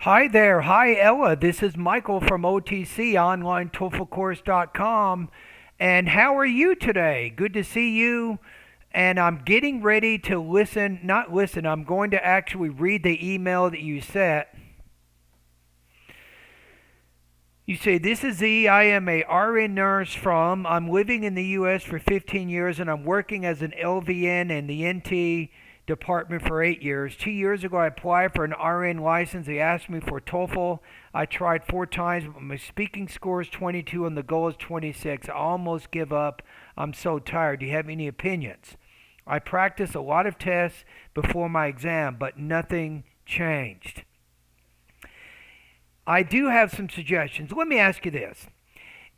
Hi there. Hi, Ella. This is Michael from OTC, OnlineTOEFLCourse.com. And how are you today? Good to see you. And I'm getting ready to not listen, I'm going to actually read the email that you sent. You say, "This is Z. I am a RN nurse I'm living in the U.S. for 15 years and I'm working as an LVN in the NT department for 8 years. 2 years ago, I applied for an RN license. They asked me for TOEFL. I tried 4 times, but my speaking score is 22 and the goal is 26. I almost give up. I'm so tired. Do you have any opinions? I practiced a lot of tests before my exam, but nothing changed. I do have some suggestions. Let me ask you this.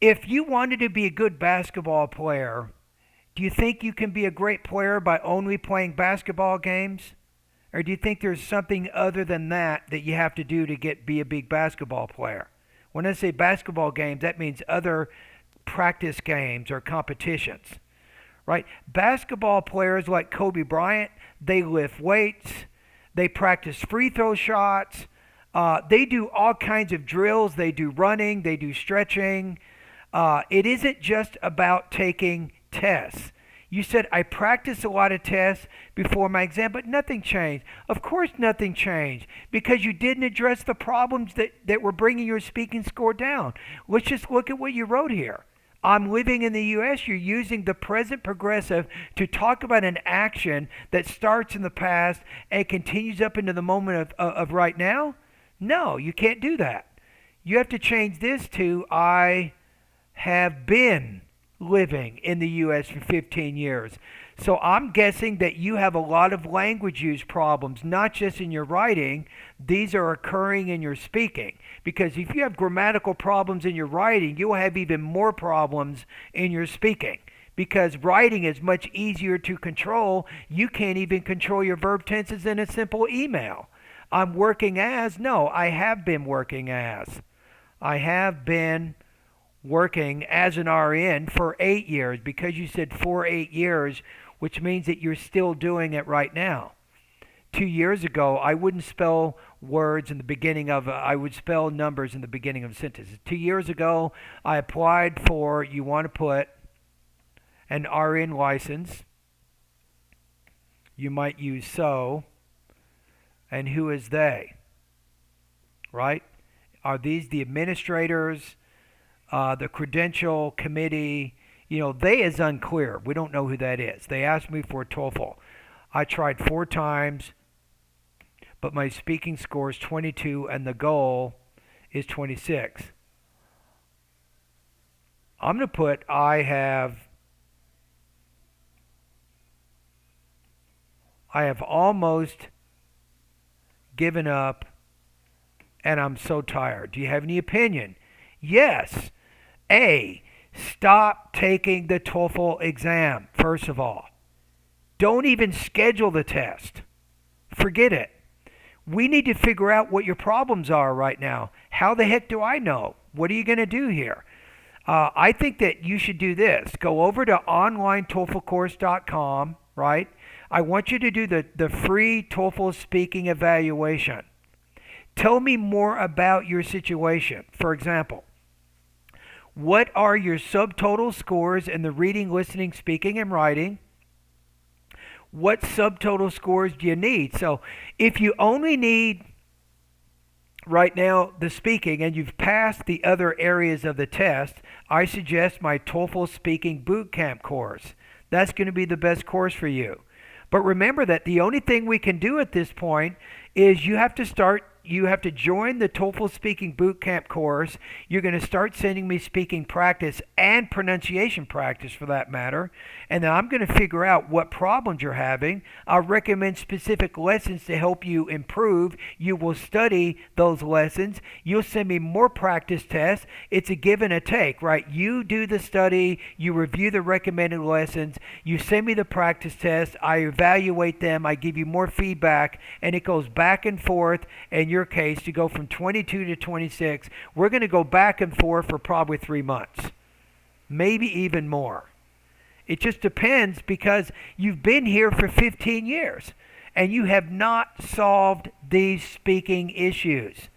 If you wanted to be a good basketball player, do you think you can be a great player by only playing basketball games? Or do you think there's something other than that you have to do to be a big basketball player? When I say basketball games, that means other practice games or competitions, right? Basketball players like Kobe Bryant, they lift weights, they practice free throw shots, they do all kinds of drills. They do running. They do stretching. It isn't just about taking tests. You said, I practiced a lot of tests before my exam, but nothing changed. Of course nothing changed because you didn't address the problems that were bringing your speaking score down. Let's just look at what you wrote here. I'm living in the U.S. You're using the present progressive to talk about an action that starts in the past and continues up into the moment of right now. No, you can't do that. You have to change this to I have been living in the U.S. for 15 years. So I'm guessing that you have a lot of language use problems, not just in your writing. These are occurring in your speaking. Because if you have grammatical problems in your writing, you'll have even more problems in your speaking. Because writing is much easier to control. You can't even control your verb tenses in a simple email. I'm working as? No, I have been working as. I have been working as an RN for 8 years because you said for 8 years, which means that you're still doing it right now. 2 years ago, I wouldn't spell words in the beginning I would spell numbers in the beginning of sentences. 2 years ago, I applied for, you want to put, an RN license. You might use so. And who is they? Right? Are these the administrators, the credential committee? They is unclear. We don't know who that is. They asked me for a TOEFL. I tried 4 times, but my speaking score is 22 and the goal is 26. I'm going to put I have almost given up and I'm so tired. Do you have any opinion? Yes. A, stop taking the TOEFL exam, first of all. Don't even schedule the test. Forget it. We need to figure out what your problems are right now. How the heck do I know? What are you going to do here? I think that you should do this. Go over to OnlineTOEFLCourse.com, right? I want you to do the free TOEFL speaking evaluation. Tell me more about your situation. For example, what are your subtotal scores in the reading, listening, speaking, and writing? What subtotal scores do you need? So if you only need right now the speaking and you've passed the other areas of the test, I suggest my TOEFL Speaking Bootcamp course. That's going to be the best course for you. But remember that the only thing we can do at this point is you have to join the TOEFL Speaking Bootcamp course. You're going to start sending me speaking practice and pronunciation practice for that matter. And then I'm going to figure out what problems you're having. I'll recommend specific lessons to help you improve. You will study those lessons. You'll send me more practice tests. It's a give and a take, right? You do the study. You review the recommended lessons. You send me the practice tests. I evaluate them. I give you more feedback. And it goes back and forth. And your case to go from 22 to 26. We're going to go back and forth for probably 3 months, maybe even more. It just depends because you've been here for 15 years and you have not solved these speaking issues.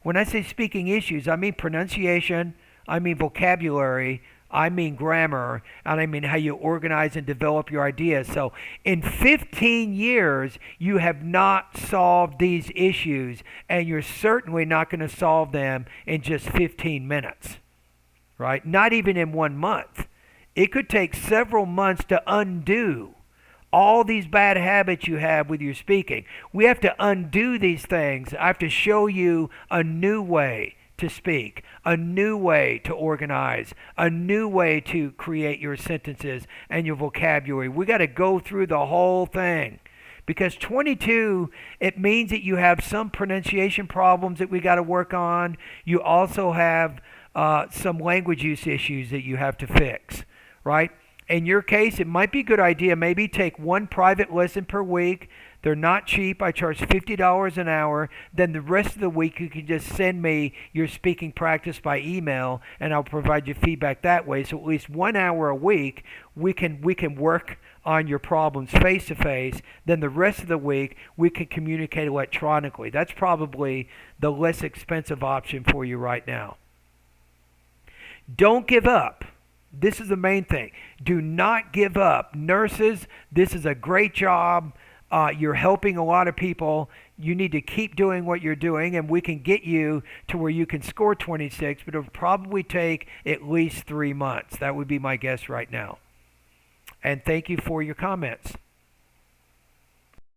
When I say speaking issues, I mean pronunciation, I mean vocabulary, I mean grammar, and I mean how you organize and develop your ideas. So in 15 years, you have not solved these issues, and you're certainly not going to solve them in just 15 minutes, right? Not even in 1 month. It could take several months to undo all these bad habits you have with your speaking. We have to undo these things. I have to show you a new way to speak, a new way to organize, a new way to create your sentences and your vocabulary. We got to go through the whole thing. Because 22, it means that you have some pronunciation problems that we got to work on. You also have some language use issues that you have to fix, right? In your case, it might be a good idea maybe take one private lesson per week. They're not cheap. I charge $50 an hour. Then the rest of the week you can just send me your speaking practice by email, and I'll provide you feedback that way. So at least 1 hour a week we can work on your problems face to face. Then the rest of the week we can communicate electronically. That's probably the less expensive option for you right now. Don't give up. This is the main thing. Do not give up. Nurses, this is a great job. You're helping a lot of people. You need to keep doing what you're doing, and we can get you to where you can score 26, but it'll probably take at least 3 months. That would be my guess right now. And thank you for your comments.